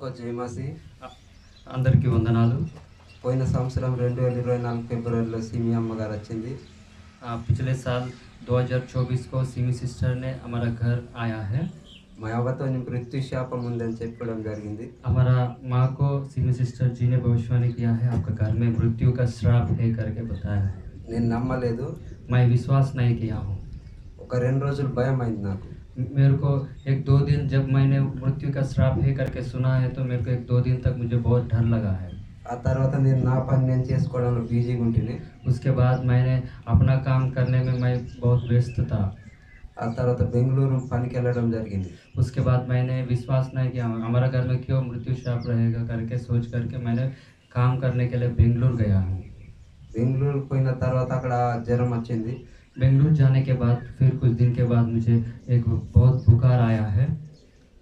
सबको जय मसीह। అందరికీ వందనాలు। పోయిన సంవత్సరం 2024 ఫిబ్రవరిలో సిమి అమ్మగారు వచ్చింది। पिछले साल 2024 को सिमी सिस्टर ने हमारा घर आया है। మా అవ్వతో మృత్యు శాపం ఉందని చెప్పడం జరిగింది। हमारा माँ को सिमी सिस्टर जी ने भविष्यवाणी किया है, आपका घर में मृत्यु का श्राप है करके बताया है। నేను నమ్మలేదు। मैं विश्वास नहीं किया हूँ। ఒక 2 రోజులు భయం అయింది నాకు। मेरे को 1-2 दिन जब मैंने मृत्यु का श्राप है करके सुना है तो मेरे को 1-2 दिन तक मुझे बहुत डर लगा है। ఆ తర్వాత నేను నా పని నేను చేసుకోవడంలో బిజీగా ఉంటిని। उसके बाद मैंने अपना काम करने में मैं बहुत व्यस्त था। ఆ తర్వాత బెంగళూరు పనికి వెళ్ళడం జరిగింది। उसके बाद मैंने विश्वास नहीं किया हमारा घर में क्यों मृत्यु श्राप रहेगा करके सोच करके मैंने काम करने के लिए बेंगलुरु गया हूँ। బెంగళూరు పోయిన తర్వాత అక్కడ జ్వరం వచ్చింది। बेंगलुरु जाने के बाद फिर कुछ दिन के बाद मुझे एक बहुत बुखार आया है।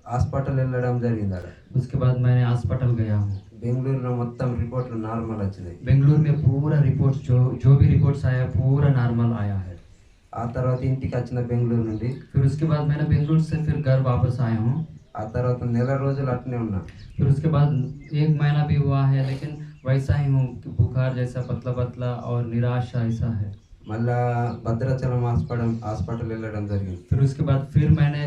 హాస్పిటల్ వెళ్ళడం జరిగింది। అక్కడ उसके बाद मैंने अस्पताल गया हूँ। బెంగళూరులో మొత్తం రిపోర్ట్లు నార్మల్ వచ్చినాయి। बेंगलुरु में पूरा रिपोर्ट जो भी रिपोर्ट्स आया पूरा नॉर्मल आया है। ఆ తర్వాత ఇంటికి వచ్చిన బెంగళూరు నుండి। फिर उसके बाद मैंने बेंगलुरु से फिर घर वापस आया हूँ। ఆ తర్వాత నెల రోజులు అట్నే ఉన్నా। फिर उसके बाद 1 महीना भी हुआ है लेकिन वैसा ही हूँ, बुखार जैसा पतला पतला और निराशा ऐसा है। మళ్ళా భద్రాచలం హాస్పిటల్ వెళ్ళడం జరిగింది। फिर उसके बाद फिर मैंने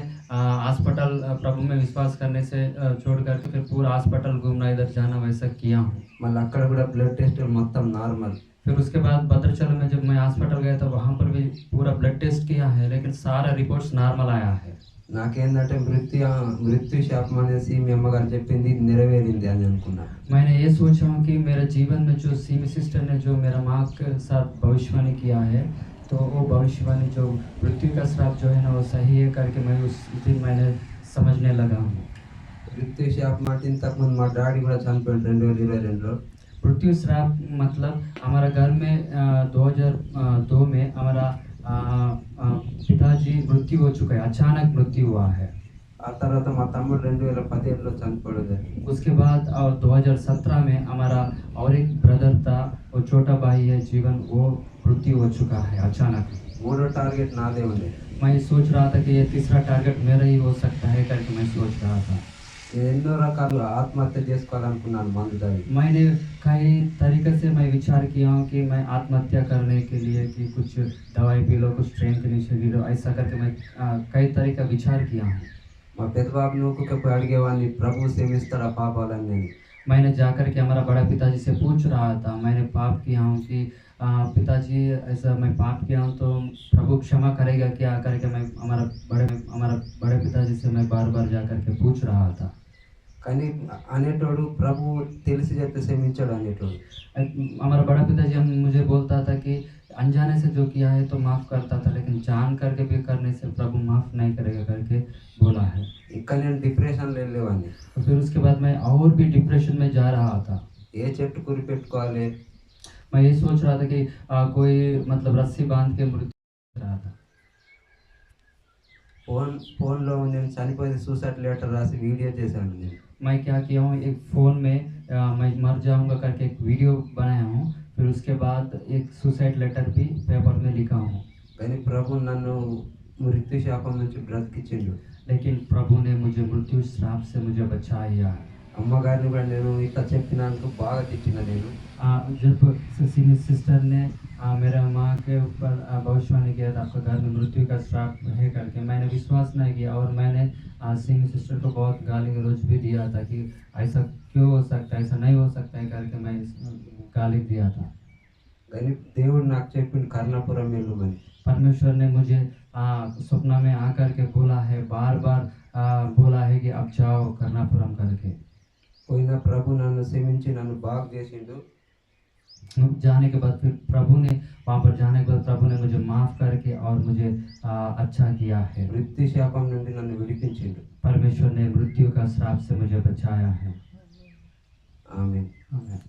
अस्पताल प्रभु में विश्वास करने से छोड़ करके फिर पूरा अस्पताल घूमना इधर जाना वैसा किया हूँ। మళ్ళీ అక్కడ కూడా బ్లడ్ టెస్టులు మొత్తం నార్మల్। फिर उसके बाद भद्राचल में जब मैं अस्पताल गया तो वहाँ पर भी पूरा ब्लड टेस्ट किया है लेकिन सारा रिपोर्ट्स नॉर्मल आया है। నాకేందంటే మృత్యు శాపం అనేసి మీ అమ్మగారు చెప్పింది నెరవేరింది అని అనుకున్నా। मैंने ये सोचा हूँ कि मेरे जीवन में जो सीमी सिस्टर ने जो मेरा माँ के साथ भविष्यवाणी किया है तो वो भविष्यवाणी जो मृत्यु का श्राप जो है ना वो सही है करके मैं उस दिन मैंने समझने लगा हूँ। మృత్యు శాపం అంటే ఇంతకుముందు మా డాడీ కూడా చనిపోయాడు 2022లో। मृत्यु श्राप मतलब हमारा घर में 2002 में हमारा पिताजी मृत्यु हो चुका है, अचानक मृत्यु हुआ है। ఆ తర్వాత మా తమ్ముడు 2017లో చనిపోయాడు। उसके बाद और 2017 में हमारा और एक ब्रदर था, वो छोटा भाई है जीवन, वो मृत्यु हो चुका है अचानक। మూడో టార్గెట్ నాదే ఉండే। मैं सोच रहा था कि ये तीसरा टारगेट मेरा ही हो सकता है करके मैं सोच रहा था। నేను ఎన్నో రకాలు ఆత్మహత్య చేసుకోవాలనుకున్నాను మందు తాగి। मैंने कई तरीके से मैं विचार किया हूँ कि मैं आत्महत्या करने के लिए कि कुछ दवाई पी लो, कुछ ट्रेन के नीचे गिरो, ऐसा करके मैं कई तरह का विचार किया हूँ। మా పెద్దబాబు నువ్వుకి పోయి అడిగేవాడిని ప్రభు క్షమిస్తాడా పాపాలని నేను। मैंने जाकर के हमारा बड़ा पिताजी से पूछ रहा था, मैंने पाप किया हूँ कि पिताजी ऐसा मैं पाप किया हूँ तो प्रभु क्षमा करेगा क्या करके मैं हमारा बड़े पिताजी से मैं बार बार जा करके पूछ रहा था। కానీ అనేటోడు ప్రభు తెలిసి చెప్తే క్షమించాడు అనేటోడు। हमारा बड़ा पिताजी मुझे बोलता था कि अनजाने से जो किया है तो माफ़ करता था लेकिन जान करके भी करने से प्रभु माफ़ नहीं करेगा करके बोला है। ఇంకా నేను డిప్రెషన్లో వెళ్ళేవాడిని। तो फिर उसके बाद मैं और भी डिप्रेशन में जा रहा था। ఏ చెట్టు కురి పెట్టుకోవాలి, मैं ये सोच रहा था कि कोई मतलब रस्सी बांध के मृत्यु रहा था। ఫోన్లో నేను చనిపోయింది సూసైడ్ లెటర్ రాసి వీడియో చేశాను నేను। मैं क्या किया हूँ, एक फ़ोन में मैं मर जाऊँगा करके एक वीडियो बनाया हूँ। फिर उसके बाद एक सुसाइड लेटर भी पेपर में लिखा हूँ। కానీ ప్రభు నన్ను మృత్యు శాపం నుంచి బ్రతికించిండు। लेकिन प्रभु ने मुझे मृत्यु श्राप से मुझे बचाया। అమ్మగారిని కూడా నేను ఇట్లా చెప్పినందుకు బాగా తిట్టిన నేను। जब सीनियर सिस्टर ने मेरे माँ के ऊपर भविष्यवाणी किया था आपका घर में मृत्यु का श्राप है करके, मैंने विश्वास नहीं किया और मैंने सीनियर सिस्टर को बहुत गाली गलौज भी दिया था कि ऐसा क्यों हो सकता है, ऐसा नहीं हो सकता है करके मैं गाली दिया था। కానీ దేవుడు నాకు చెప్పిండు కర్ణాపురం వెళ్ళమని। परमेश्वर ने मुझे सपना में आकर के बोला है, बार बार बोला है कि अब जाओ कर्णापुरम करके। పోయిన ప్రభు నన్ను క్షమించి నన్ను బాగు చేసిండు। जाने के बाद फिर प्रभु ने वहाँ पर जाने के बाद प्रभु ने मुझे माफ़ करके और मुझे अच्छा किया है। మృత్యు శాపం నుండి నన్ను విడిపించిండు। परमेश्वर ने मृत्यु का श्राप से मुझे बचाया है। आमीन। आमीन।